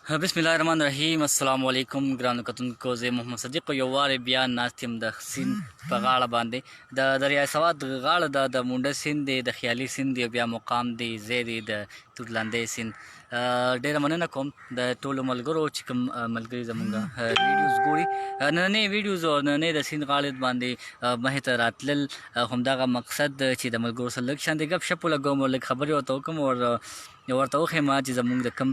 बिस्मिल्लाहिर्रहमानिर्रहीम अस्सलाम वालेकुम ګرانو کتونکو زه محمد صدیق یو وارې بیا ناست یم د سیند په غاړه باندې د دریای سواد غاړه د مونډه سیند دی د خیالي سیند دی بیا مقام دی ځای دی د تورلاندی سیند ډېره مننه کوم د ټولو ملګرو چې کوم ملګري زمونږ ویډیوز ګوري نننۍ ویډیوز او نننۍ د سیند غاړې باندې مخې ته راتلل همدغه مقصد چې د ملګرو سره لږ شانې ګپ شپ ولګوم او لږ خبرې ورته وکړم او ورته وښیم چې زمونږ د کوم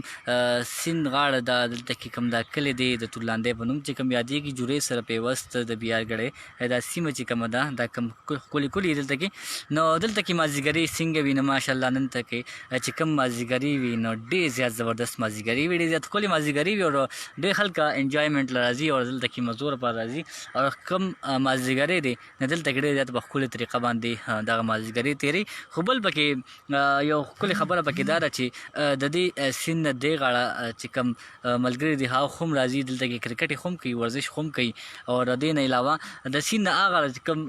سیند غاړه ده دلته کې کوم دا کلی دی د تورلاندی په نوم چې کوم یادېږي جورې سره پیوست د بیارګړۍ دا سیمه چې کومه ده دا کوم ښکلې ښکلې دلته کې نو دلته کې مازدیګري څنګه وي نو ماشاءالله نن ته کې چې کوم مازدیګري وي نو ډېر زیات زبردست مازدیګري وي ډېر زیات ښکلې مازدیګري وي او ډېر خلک انجوایمنټ له راځي او دلته کې مزدور پر راځي او کوم مازدیګري دی نو دلته کې ډېر زیات په ښکلې طریقه باندې دغه مازدیګري تېري خو بل پکې یو ښکلې خبره پکې دا ده چې د دې سیند نه دې غاړه چې کوم ملګري دي هغه هم راځي دلته کې کرکټ هم کوي ورزش هم کوي او د دې نه علاوه د سیند نه هغه چې کوم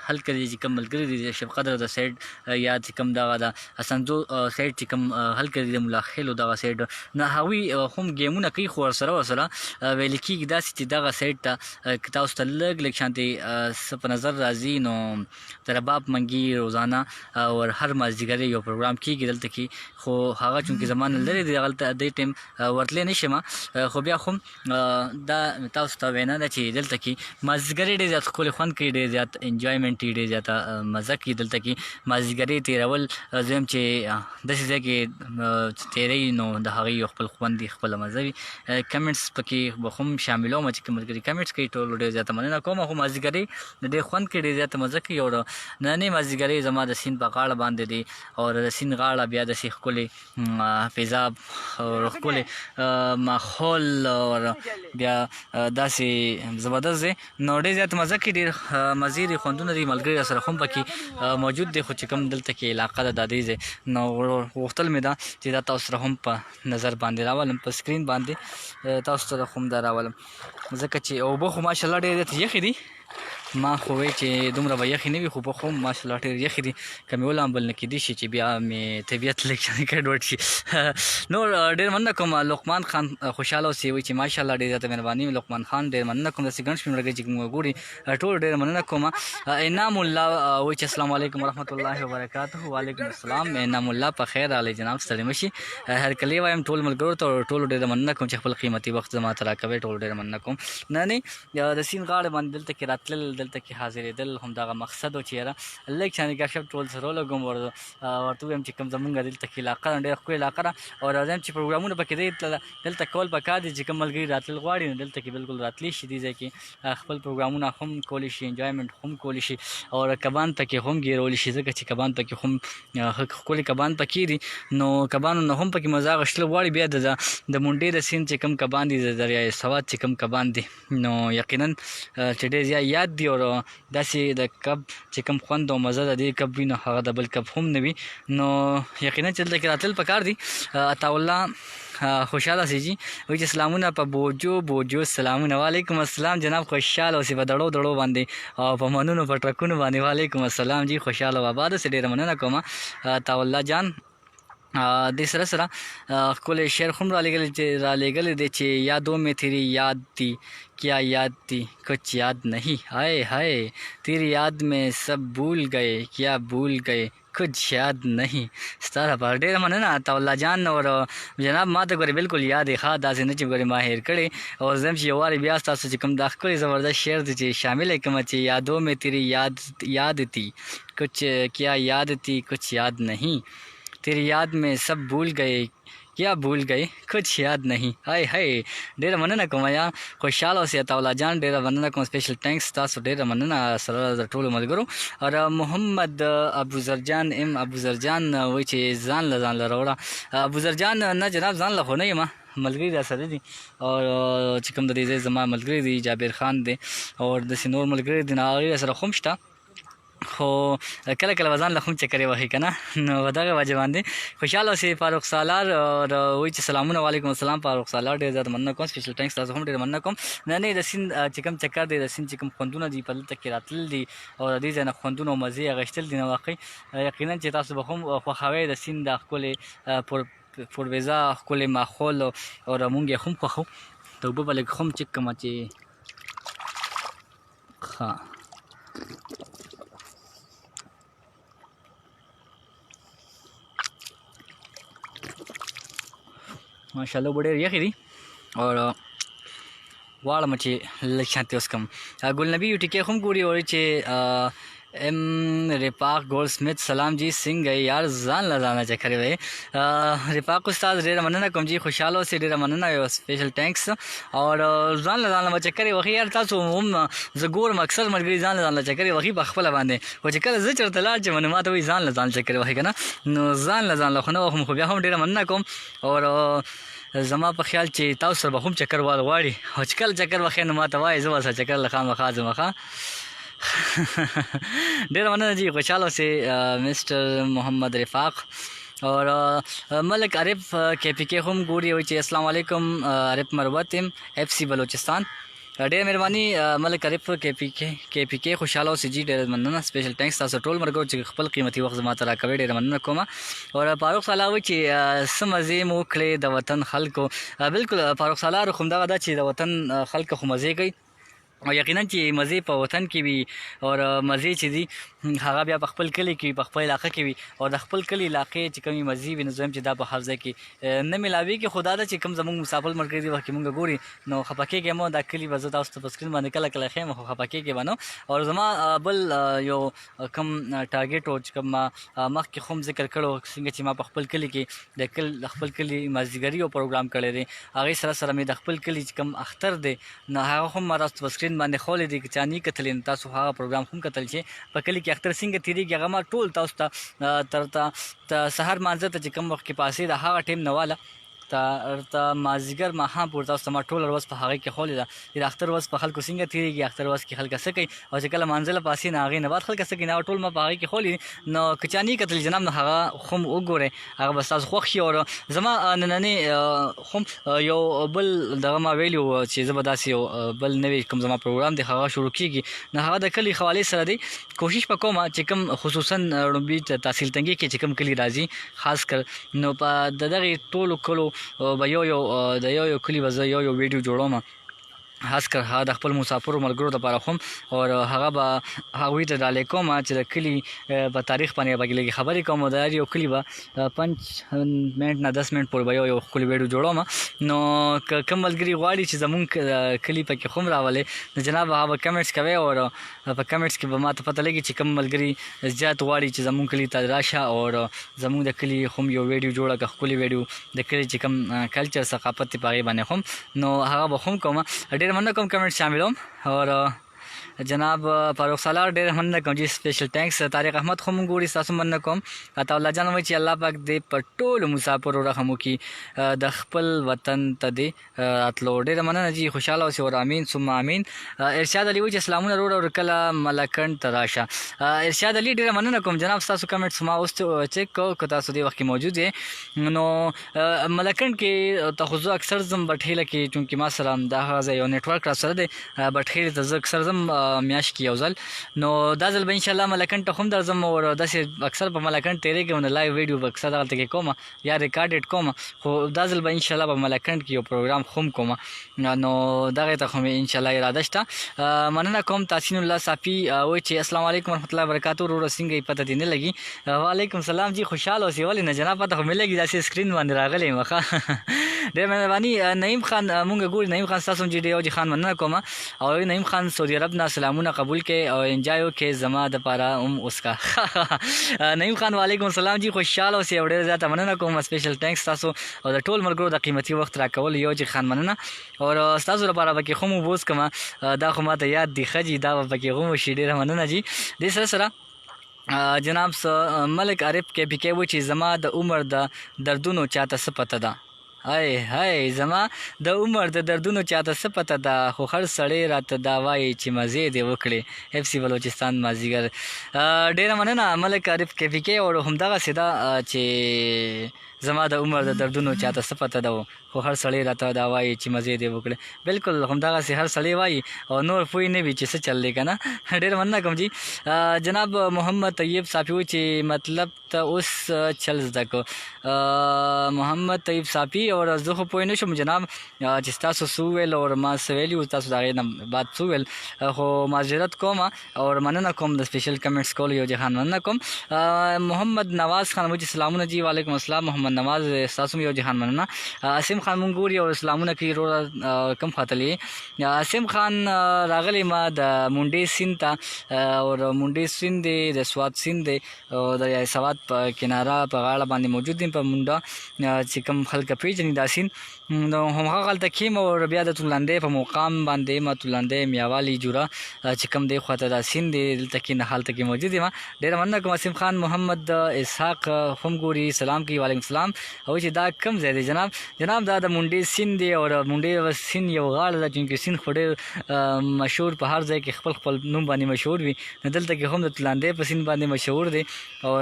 هلکه دي چې کوم ملګري دي شب قدر د سایډ یا چې کوم دغه د اسنځو سایډ چې کوم هلکه دي د ملاخیلو دغه سایډ نه هغوی هم ګیمونه کوي خو ورسره ویل کېږي داسې چې دغه سایډ ته که تاسو ته لږ لږ شانتې څه په نظر راځي نو د رباب منګي روزانه او هر مازدیګر یو پروګرام کېږي دلته کې خو هغه چونکې زما نه لرې دی هغلته دې ټایم ورتلی نه شم خو بیا هم دا تاسو ته وینا ده چې دلته کې مازدیګري ډېر زیات ښکلې خوند کوي ډېر زیات انجوایمنټ وي ډېر زیاته مزه کوي دلته کې مازدیګري تېرول زه یم چې داسې ځای کې تېروي نو د هغې یو خپل خوند وي خپله مزه وي کمنټس پکې به هم شاملوم چې کوم ملګري کمنټس کوي ټولو ډېر زیاته مننه کوم خو مازدیګري د ډېر خوند کوي ډېر زیاته مزه کوي او نننۍ مازدیګري زما د سیند په غاړه باندې دی او د سیند غاړه بیا داسې ښکلې فضا او ښکلې ماحول او بیا داسې زبردست دی نو ډېر زیات مزه کوي ډېر مزې دي خوندونه دي ملګري راسره هم پکې موجود دی خو چې کوم دلته کې علاقه ده دا دې ځای نو غوښتل مې ده چې دا تاسو سره هم په نظر باندې راولم په سکرین باندې تاسو سره هم دا راولم ځکه چې اوبه خو ماشاءالله ډېر زیات یخې دي ما خو وایي چې دومره به یخې نه وي خو به خو ماشاءالله ډېر یخې دي که مې ولامبل نه کېدای شي چې بیا مې طبیعت لږ ګډوډ شي نور ډېر مننه کوم لقمان خان خوشحاله اوسئ وایي چې ماشاءالله ډېر زیاته مهرباني لقمان خان ډېر مننه کوم داسې ګڼ شمېر ملګري چې موږ ګوري ټول ډېر مننه کوم انعام الله وایي چې السلام علیکم ورحمت الله وبرکاته وعلیکم السلام انعام الله په خیر راغلی جناب ستړي مه شي هرکلی وایم ټول ملګرو ته ټولو ډېره مننه کوم چې خپل قیمتي وخت زما ته راکوئ ټولو ډېره مننه کوم نه د سیند غاړې باندې دلته کې راتلل دلته کې حاضرېدل همدغه مقصد و چې یاره لږ شانې ګپ شپ ټول سره ولګوم ورته ووایم چې کوم زمونږ دلته کې علاقه ده ډېره ښکلې علاقه ده او راځم چې پروګرامونه پکې دی دلته کول پکار دي چې کوم ملګري راتلل غواړي نو دلته کې بالکل راتلی شي دې ځای کې خپل پروګرامونه هم کولی شي انجوایمنټ هم کولی شي او کبان پکې هم ګیرولی شي ځکه چې کبان پکې هم ښکلي کبان پکې دي نو کبانو نه هم پکې مزه اخیستل غواړي بیا د مونډې د سیند چې کوم کبان دي د دریای سواد چې کوم کبان دي نو یقینا چې ډېر زیات یاد دي او داسې د کب چې کوم خوند او مزه د دې کب وي نو هغه د بل کب هم نه وي نو یقینا چې دلته کې راتلل پکار دي عطاالله خوشحاله سي جي وایي چې سلامونه په بوجو سلامونه وعلیکم السلام جناب خوشحاله اوسئ په دړو باندې او په منونو په ټرکونو باندې وعلیکم السلام جی خوشحاله او آباد اوسئ ډېره مننه کوم عطاالله جان دې سره سره ښکلی شعر هم رالیږلی دی چې یادوں میں تیری یاد تھی کیا یاد تھی کچھ یاد نہیں ہائے ہائے تیری یاد میں سب بھول گئے کیا بھول گئے کچھ یاد نہیں ستا لپاره ډېره مننه عطاالله جان او جناب ما ته ګورې بالکل یاد یې ښه داسې نه چې ګورې ما هېر کړې او زه یم چې یو وارې بیا ستاسو چې کوم دا ښکلې زبردست شعر دی چې شامل یې کړمه چې یادوں میں تیری یاد تھی کچھ کیا یاد تھی کچھ یاد نہیں تیری یاد میں سب بھول گئے کیا بھول گئے کچھ یاد نہیں هاي ډېره مننه کوم یا خوشحاله اوسئ عطاالله جان ډېره مننه کوم سپیشل ټینکس تاسو ډېره مننه سره د ټولو ملګرو او محمد ابوذرجان وایي چې ځان له راوړه ابوذرجان نه جناب ځان له خو نه یم ملګري را سره دي او چې کوم د دې ځای زما ملګري دي جابر خان دی او داسې نور ملګري دي نو هغوی سره هم شته خو کله کله به ځان له هم چکرې وهي که نه نو په دغه وجه باندې خوشحاله اوسئ فاروق سالار وایي چې سلامونه وعلیکم السلام فاروق سالار ډېر زیات مننه کوم سپیشل ټینکس تاسو هم ډېر مننه کوم نه د سیند چې کوم چکر دی د سیند چې کوم خوندونه دي په دلته کې راتلل دي او د دې ځای نه خوندونه او مزې اخیستل دي نو واقعي یقینا چې تاسو به هم خوښوئ د سیند دا ښکلې پرویزا ښکلی ماحول او مونږ یې هم خوښو ته اوبه به لږ هم چک کړمه چې ښه ماشاءالله اوبه ډېرې یخې دي او غواړم چې لږ شانتې اوس کړم ګلنبي یو ټیکې هم ګوري وایي چې ام رفاق گولڈ سمith سلام جی څنګه یار ځان له ځانه چکرې وی رفاق استاد ډېره مننه کوم جی خوشحاله اوسئ ډېره مننه یو سپیشل ټینکس اور ځان له ځانه به چکرې وهي یار تاسو هم زه ګورم اکثر ملګري ځان له ځانه چکرې وهي په خپله باندې خو چې کله زه چېرته لاړ چې نو ما ته وایي ځان له ځان چکرې وهي که نه نو ځان له ځان له خو نه وهم خو بیا هم ډېره مننه کوم اور زما په خیال چې تاسو سره به هم چکر وال غواړي او چې کله چکر وخی نو ما ته وایي زه به سره چکر له خامخا ځم ښه ډېره مننه جی خوشحاله اوسئ مسټر محمد رفاق اور ملک عارف کے پی کے هم ګوري وایي چې السلام علیکم عارف مروت یم اف سی بلوچستان ډېره مهرباني ملک عارف کے پی کے خوشحاله اوسئ جی ډېره مننه سپیشل ټینکس تاسو ټول ملګرو چې خپل قیمتي وخت زما ته راکوئ ډېره مننه کوم اور فاروق سالار وایي چې څه مزې مو کړې د وطن خلکو بالکل فاروق سالار خو همدغه ده چې د وطن خلک خو مزې کوي او یقینا چې مزې په وطن کې وي او مزې چې دي هغه بیا په خپل کلي کې وي په خپل علاقه کې وي او د خپل کلي علاقې چې کومې مزې وي نو زه چې دا په هر ځای کې نه میلاویږي خو دا ده چې کوم زموږ مسافر ملګري دي وخت کې مونږ ګوري نو خفه کېږي مو دا کلي به زه تاسو ته په سکرین باندې کله کله ښیم خو خفه کېږي به نو او زما بل یو کوم ټارګېټ و چې کوم ما مخکې خو هم ذکر کړی و څنګه چې ما په خپل کلي کې د خپل کلي مازدیګري یو پروګرام کړی دی هغې سره سره مې د خپل کلي چې کوم اختر دی نو هغه هم ما تاسو په سکرین باندې خولی دی که چا نه کتلی نو تاسو هغه پروګرام هم کتل چې په کلي کې اختر څنګه تېرېږي هغه ما ټول تاسو ته سهار مانځه ته چې کوم وخت کې پاسې د هغه ټیم نه واله ته مازدیګر ماښام پورې تاسو ته ما ټوله ورځ په هغې کې خولی ده چې د اختر ورځ په خلکو څنګه تېرېږي اختر ورځ کې خلک څه کوي او چې کله مانځه له پاسې نه هغې نه بعد خلک څه کوي نو ټول ما په هغې کې خولی نو که چا نه کتل جناب نو هغه خو وګورئ هغه به ستاسو خوښ شي او زما نننې خو یو بل دغه ما ویلي و چې زه به داسې یو بل نوی کوم زما پروګرام دی هغه شروع کېږي نو هغه د کلي حوالې سره دی کوشش به کوم چې کوم خصوصا ړومبي تحصیل تنګي کې چې کوم کلي راځي خاص کر نو په د دغې ټولو کلو به یو د یو کلي به زه یو ویډیو جوړوم خاص کر هغه د خپل مسافرو ملګرو دپاره هم او هغه به هغوی ته ډالۍ کوم چې د کلي په تاریخ باندې به لږې خبرې کوم او د هر یو کلي به 5 منټ نه 10 منټ پورې به یو ښکلي ویډیو جوړوم نو که کوم ملګري غواړي چې زمونږ کلي پکې هم راولې نو جناب هغه به کمنټس کوئ او په کمنټس کې به ما ته پته لګي چې کوم ملګري زیات غواړي چې زمونږ کلي ته راشه او زمونږ د کلي هم یو ویډیو جوړه کړه ښکلي ویډیو د کلي چې کوم کلچر ثقافت دی په هغې باندې هم نو هغه به هم کوم ډېر مننه کوم کمنټ شاملوم اور جناب فاروق سالار ډېر مننه کوم جی سپیشل ټینکس طارق احمد خو مونږ ګوري ستاسو مننه کوم عطا الله جان وایي چې الله پاک دې په ټولو مسافرو رحم وکړي د خپل وطن ته دې راتلو ډېره مننه جی خوشحاله اوسئ اور امین ثم امین ارشاد علي وایي چې سلامونه وروړه او کله ملکنډ ته راشه ارشاد علي ډېره مننه کوم جناب ستاسو کمنټس ما اوس چیک کوو که تاسو دې وخت کې موجود یې نو ملکنډ کې ته خو زه اکثر ځم بټهیله کې چونکې ما سره همدغه ځای یو نیټورک را سره دی بټهیلې ته زه اکثر ځم میاشت کې یو ځل نو دا ځل به انشاءالله ملکنډ ته هم درځم او داسې اکثر په ملکنډ تېرېږم نو لایو ویډیو به اکثر دغلته کې کوم یا ریکارډډ کوم خو دا ځل به انشاءالله په ملکنډ کې یو پروګرام هم کوم نو دغې ته خو مې انشاءالله اراده شته مننه کوم تحسین الله صافي وایي چې السلام علیکم ورحمت الله وبرکاتو وروره څنګه یې پته دې نه لګي وعلیکم سلام جی خوشحاله اوسئ ولې نه جناب پته خو مې لګي داسې سکرین باندې راغلی یم ښه ډېر مهرباني نعیم خان مونږ ګوري نعیم خان ستاسو هم چې ډېر خان مننه کوم او نعیم خان سعودي عرب نه سلامونه قبول کړئ او انجوای وکړئ زما دپاره هم اوس کا نعیم خان وعلیکم السلام جی خوشحاله اوسئ او ډېره زیاته مننه کوم سپیشل ټینکس تاسو او د ټول ملګرو د قیمتي وخت راکول یو جی خان مننه او ستاسو لپاره پکې خو مو بوس کومه دا خو ماته یاد دي ښه جي دا به پکې خو مو شي ډېره مننه جي دې سره سره جناب ملک عارف کے پی کے وایي چې زما د عمر د دردونو چاته څه پته ده هی زما د عمر د دردونو چاته څه پته ده خو هر سړی راته دا وایي چې مزې دې وکړې اف سی بلوچستان مازدیګر ډېره مننه ملک عارف کے پی کے او همدغسې ده چې زما د عمر د دردونو چاته څه پته ده خو هر سړی راته دا وایي چې مزې دې وکړې. بالکل همدغسې هر سړی وایي او نور پوه نه وي چې څه چل دی که نه. ډېر مننه کوم جي. جناب محمد طیب صافي و چې مطلب ته اوس چل زده کو. محمد طیب صافي اور زه خو پوه نه شم جناب چې ستاسو څه وویل او ما څه ویلي و، تاسو د هغې نه بعد څه وویل، خو معذرت کوم او مننه کوم د سپیشل کمنټس کولو یو جهان مننه کوم. محمد نواز خان مو چې سلامونه جی. وعلیکم السلام محمد نواز، ستاسو یو جهان مننه. اسیم خان مونږ ګوري او سلامونه کوي وروره کم خاطلې. اسیم خان راغلی ما د مونډې سیند ته او مونډې سیند دی د سوات سیند دی او دریای سوات په کناره په غاړه باندې موجود دی په مونډه چې کوم خلک پیژني دا سیند، نو همغه هلته کیم او بیا د تولندې په مقام باندې ما تولندې میاوالی جوړه چې کوم دی خواته دا سیند دی دلته کې نه هلته کې موجود یم. ډېره مننه کوم. اسیم خان محمد اسحاق هم ګوري سلام کوي. وعلیکم السلام. او چې دا کوم ځای دی جناب دا د مونډې سیند دی او مونډې سیند یو غاړه ده چونکې سیند خو ډېر مشهور په هر ځای کې خپل خپل نوم باندې مشهور وي، نو دلته کې هم د تولندې په سیند باندې مشهور دی او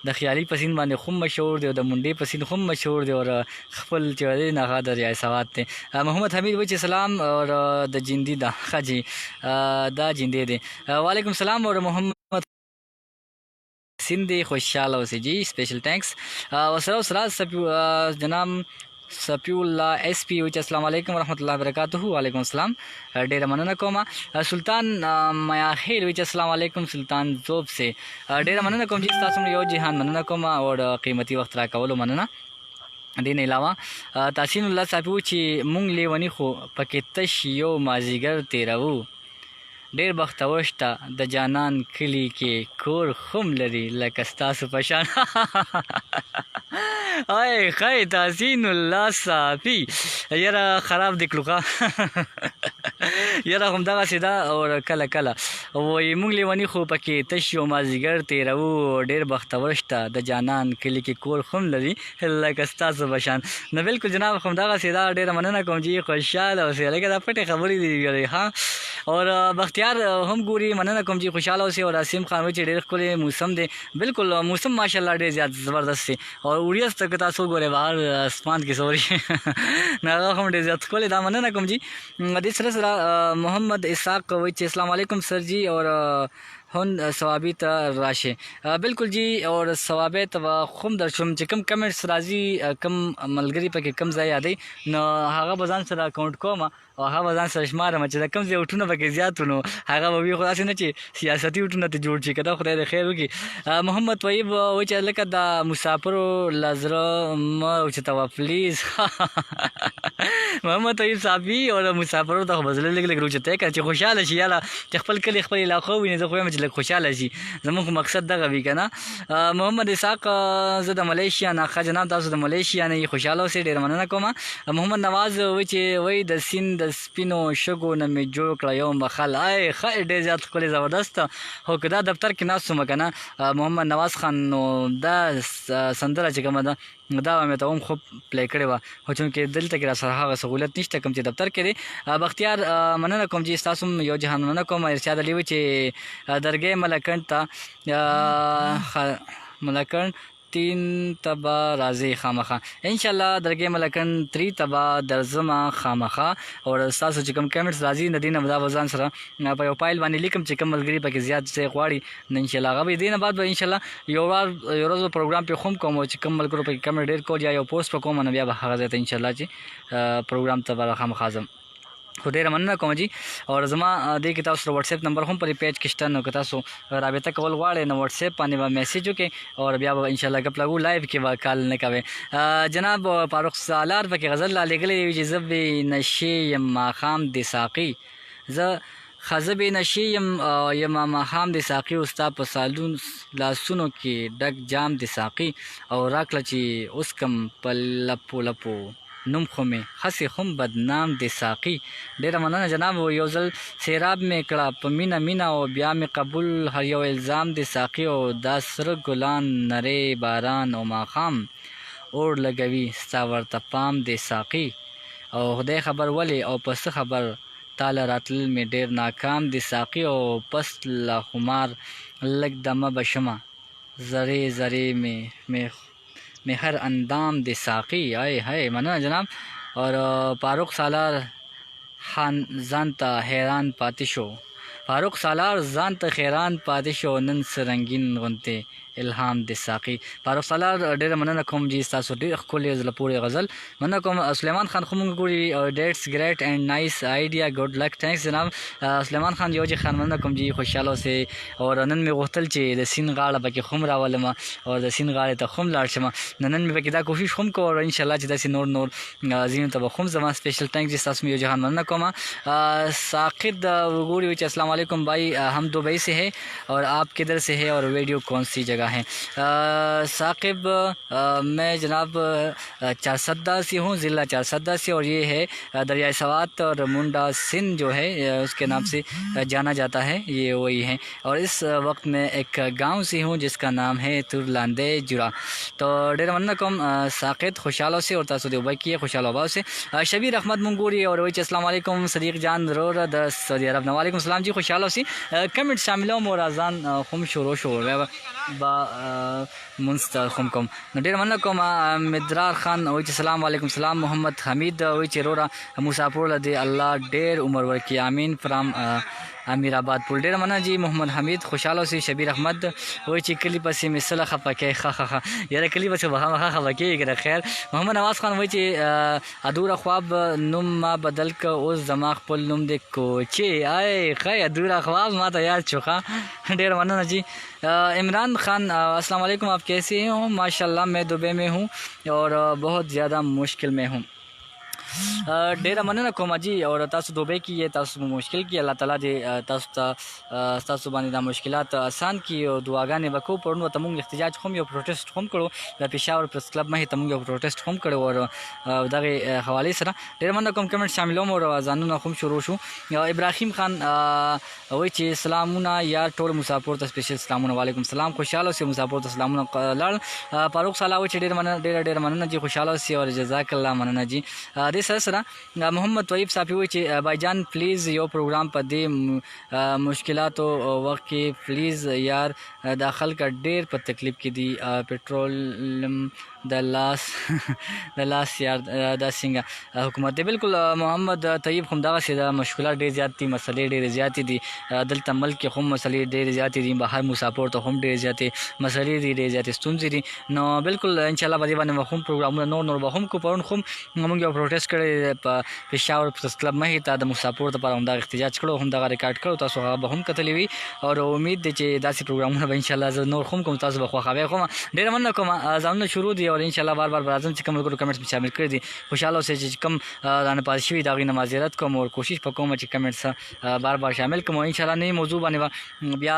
د خیالي په سیند باندې هم مشهور دی او د مونډې په سیند هم مشهور دی او خپل چې دی نه هغه د ریای سوات دی. محمد حمید وایي چې سلام اور د جندي ده ښه جي دا جندې دی. وعلیکم السلام اور محمد سیند دی خوشحاله اوسئ جی. سپیشل تھینکس. وسره سره جناب سپی الله ایس پی وایي چې السلام علیکم ورحمۃ اللہ وبرکاتہ. وعلیکم السلام. ډېره مننه کوم. سلطان میاخیل وایي چې السلام علیکم سلطان زوب سے. ډېره مننه کوم چې تاسو یو جهان مننه کوم او قیمتي وخت راکولو مننه. دې نه علاوه تحسین الله صاحب وایي چې مونږ لیونی خو پکې تش یو مازدیګر تېروو، ډېر بختور شته د جانان کلي کې کور خم لري لکه ستاسو په شان. آی خی تحسین الله صافي یاره خراب دی کلوخه. یاره همدغسې ده او کله کله وایي مونږ لیوني خو پکې تش یو مازدیګر تېروو، ډېر بختور شته د جانان کلي کې کور خم لري لکه ستاسو په شان. نو بالکل جناب همدغسې ده. ډېره مننه کوم چې خوشحاله اوسئ. لکه دا پټې خبرې دي ها. اور بختیار هم ګوري مننه کوم چې خوشحاله اوسئ. اور اسیم خان وایي چې ډېر ښکلی موسم دی. بالکل موسم ماشاءالله ډېر زیات زبردست دی او وریځ ته که تاسو وګورئ بهر اسمان کې سوري نو هغه هم ډېر زیات ښکلی ده. مننه کوم جي. دې سره سره محمد اسحاق وایي چې السلام علیکم سر جی اور هون ثوابي ته راشه. بالکل جی اور ثوابي ته خو در شوم چې کوم کمنټس راځي کوم ملګري پکې کوم ځای یادوي نو هغه به ځان سره اکاونټ کوم او هغه به ځان سره شمارم چې د کوم ځای وټونه پکې زیات نو هغه به وي، خو داسې نه چې سیاسي وټونه ته جوړ شي. که دا خدای د خیر وکړي. محمد طیب وایي چې لکه د مسافرو له زړه مه اوچتوه پلیز. محمد طیب صافي اور مسافرو ته خو به زړه لږ لږ راوچتی کړه چې خوشحاله شي یاره چې خپل کلي خپل علاقه وویني. زه خو یم چې لږ خوشحاله شي، زموږ خو مقصد دغه وي که نه. محمد اسحاق زه د ملیشیا نه. ښه جناب تاسو د ملیشیا نه یې خوشحاله اوسئ. ډېره مننه کوم. محمد نواز وایي چې وایي د سیند د سپینو شګو نه مې جوړ کړه یو مخل. آی ښه ډېر زیات ښکلی زبردست. خو که دا دفتر کې ناست وم که نه محمد نواز خان نو دا سندره چې کومه ده دا به مې ته هم خوب پلی کړې وه، خو چونکې دلته کې را سره هغه سهولت نشته کوم چې دفتر کې دی. بختیار مننه کوم چې ستاسو هم یو جهان مننه کوم. ارشاد علي وایي چې درګۍ ملکنډ ته ملکنډ 3 ته به راځئ خامخا انشاءالله. درګۍ ملکنډ 3 ته به درځمه خامخا. او ستاسو چې کوم کمنټس راځي د دې نه دا به ځان سره په یو فایل باندې لیکم چې کوم ملګري پکې زیات ځای غواړي نو انشاءالله هغه به دې نه بعد به انشاءالله یو ورځ پروګرام پې هم کوم چې کوم ملګرو پکې کمنټ ډېر کول یا یو پوسټ به کوم نو بیا به هغه ځای ته انشاءالله چې پروګرام ته به خامخا ځم. خو ډېره مننه کوم جي. او زما دې کې تاسو سره وټساپ نمبر هم پر پیج کې شته، نو که تاسو رابطه کول غواړئ نو وټساپ باندې به میسیج وکړئ او بیا به انشاءالله ګپ لګو. لایو کې به کال نه کوئ. جناب فاروق سالار پکې غزل رالیږلی وي چې زه بې نشې یم ماښام د ساقي، زه خزه بې نشې یم ماښام د ساقي، او ستا په سالون لاسونو کې ډک جام د ساقي، او راکړه چې اوس کم په لپو لپو نوم خو مې هسې هم بدنام د ساقي. ډېره مننه جناب. یو ځل سیراب مې کړه په مینه مینه او بیا مې قبول هر یو الزام د ساقي، او دا سره ګلان نری باران او ماښام اور لګوي ستا ورته پام د ساقي، او خدای خبر ولې او په څه خبر تاله راتلل مې ډېر ناکام د ساقي، او پس له خمار لږ دمه به شمه زرې زرې में हर अंदाम दे साकी। आए हाय मना जनाब। और फारूक सालार खान जानता हैरान पातिशो, फारूक सालार जानता हैरान पातिशो नन सरंगीन गुनते इल्हाम दे साकी। फारूक सालार डेर मनना कोम जी तासो डेर खोले ज़ला पूरे गज़ल मना कोम। सुलेमान खान खुम गुरी that's great and nice idea, good luck, thanks जनाब। सुलेमान खान योजी खान मना कोम जी खुशहालो से। और नन में गोतल चे द सिन गाड़ा बके खुम रावलमा और द सिन गाड़े त खुम लाड़शमा नन में बके दा कोशिश खुम को और इंशाल्लाह जिदा से नूर नूर जीन तब खुम जमा स्पेशल थैंक्स जी तास में योजी खान मना कोमा। साकिद गुरी विच अस्सलाम वालेकुम भाई, हम दुबई से है और आप किधर से है और वीडियो कौन सी जगह हैं? साकिब मैं जनाब चारसद्दा से हूँ, ज़िला चारसद्दा से, और ये है दरिया सवात और मुंडा सिंध जो है उसके नाम से जाना जाता है, ये वही है। और इस वक्त मैं एक गांव से हूँ जिसका नाम है तुरलांदे जुरा। तो डेरा मन्ना कम साकिद खुशहालों से और तासुद उबई की खुशहाल अबाव से। शबीर अहमद मंगूरी और वही अस्सलाम वालेकुम सदीक जान रोर द सऊदी अरब वालेकुम सलाम जी खुशहालों से। कमेंट शामिल हो और अजान खुम शुरू बा मुंस्तर खुमकुम डेर मन्ना कोम। मिदरार खान वही सलाम वालेकुम सलाम। मोहम्मद हमीद वही रोरा मुसापुर लदे अल्लाह डेर उमर वर की आमीन फ्राम अमीराबाद पुल डेर मना जी। मोहम्मद हमीद खुशहालों से। शबीर अहमद वही कली पसी मिसल खपके खा खा खा यार कली पसी वहाँ वहाँ खपके गर खैर। मोहम्मद नवाज खान वही अधूरा ख्वाब नुम मा बदल का उस दमाग पुल नुम दे कोचे आए खै अधूरा ख्वाब मा तो यार चुका डेर मना जी। इमरान खान अस्सलाम वालेकुम, आप कैसे हो? माशाल्लाह मैं दुबई में हूँ और बहुत ज़्यादा मुश्किल में हूँ। डेरा मनना कोमा जी और तासु दुबई की ये तासु मुश्किल की अल्लाह ताला दे तासु बानी दा मुश्किलात आसान की और दुआगाने बको पड़न तमुंग एहतजाज खुम यो प्रोटेस्ट खुम करो पेशावर प्रेस क्लब में तमुंग यो प्रोटेस्ट खुम करो और दगे हवाले सरा डेरा मनना कोम कमेंट शामिल हो और जानना खुम शुरू शु। इब्राहिम खान वही चीज सलामुना यार टोल मुसाफिर तो स्पेशल सलामुना वालेकुम सलाम खुशहाल से मुसाफिर तो सलामुना लड़ फारूक साला वही डेरा मनना जी खुशहाल से और जज़ाकल्लाह मनना जी। सरा मोहम्मद तोयब साफी हुई भाईजान प्लीज़ यो प्रोग्राम पर दे मुश्किल तो वक्त की प्लीज़ यार दाखिल कर डेर पर तकलीफ की दी पेट्रोल दलास यार दा सिंगा हुकूमत बिल्कुल मोहम्मद तयब खुमदा से मुश्किल डेर ज़्यादा मसले डेर ज़्यादा दी दल तमल के खुम मसले डेर ज़्यादा दी बाहर मुसाफिर तो हम डेर ज़्यादा मसले दी डेर ज़्यादा स्तुंजी दी नो बिल्कुल इंशाल्लाह बदीवान वहुम प्रोग्राम नोर नोर वहुम को पढ़न खुम हम यो प्रोटेस्ट करे पेशावर प्रेस क्लब में ही ता मुसाफिर तो पर हम एहतजाज करो हम रिकॉर्ड करो तासो हम कतली हुई और उम्मीद दे चे दासी प्रोग्राम इंशाल्लाह नोर खुम को तासो बखवा खावे खुम डेर मन को जान शुरू दी और इंशाल्लाह बार बार आजम से कम कमेंट्स में शामिल कर दी खुशहालों से कम रान पाशी दागी नमाजिरत कम और कोशिश पकूँ कमेंट्स बार बार शामिल कम इंशाल्लाह नई मौजू बने बिया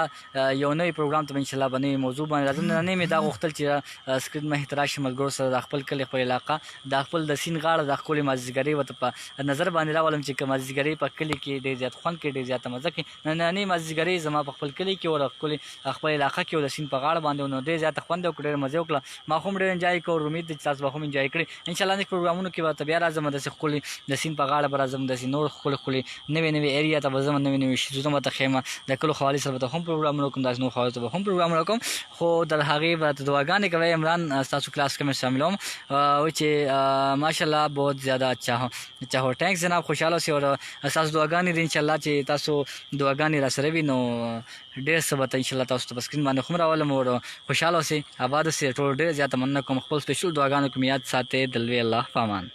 यो नई प्रोग्राम तो इंशाल्लाह बने मौजू बने राजन नई में दा वख्तल चिरा स्क्रीन में तराश मलगोर सर दाखपल कल खपल इलाका दाखपल दसिन गाड़ दाखोल मस्जिदगरी व नज़र बानी रावलम चिक मस्जिदगरी पर कली की डेर ज़्यादा खुन के डेर ज़्यादा मज़ा की नई मस्जिदगरी जमा पखपल कली की और अखल खपल इलाका की और दसिन पगाड़ बांधे उन्होंने डेर ज़्यादा खुन दे डेर मज़े उकला माखुम डेर एंजॉय को और उम्मीद तास बाखुम एंजॉय करी इंशाल्लाह नेक्स्ट प्रोग्रामों की बात बियार आजम दस खुली दसिन पगाड़ पर आजम दसी नोर खुल खुली नवे नवे एरिया तब जम नवे नवे शुरू मत खेमा दकल खाली सब हम प्रोग्राम रकम दास नो खाली तो हम प्रोग्राम रकम खो दर हागे बात दुआगाने के भाई इमरान तासु क्लास के में शामिल हूँ वही माशाल्लाह बहुत ज़्यादा अच्छा हो थैंक्स जनाब खुशहाल से और तासु दुआगानी इंशाल्लाह चे तासु दुआगानी रसरे भी नो डेढ़ सब इंशाल्लाह तासु तो स्क्रीन माने खुमरा वाला और खुशहाल से आबाद से टोल डेढ़ ज़्यादा मन्ना को मखबूल स्पेशल दुआगानों की याद साथे दलवे अल्लाह पामान।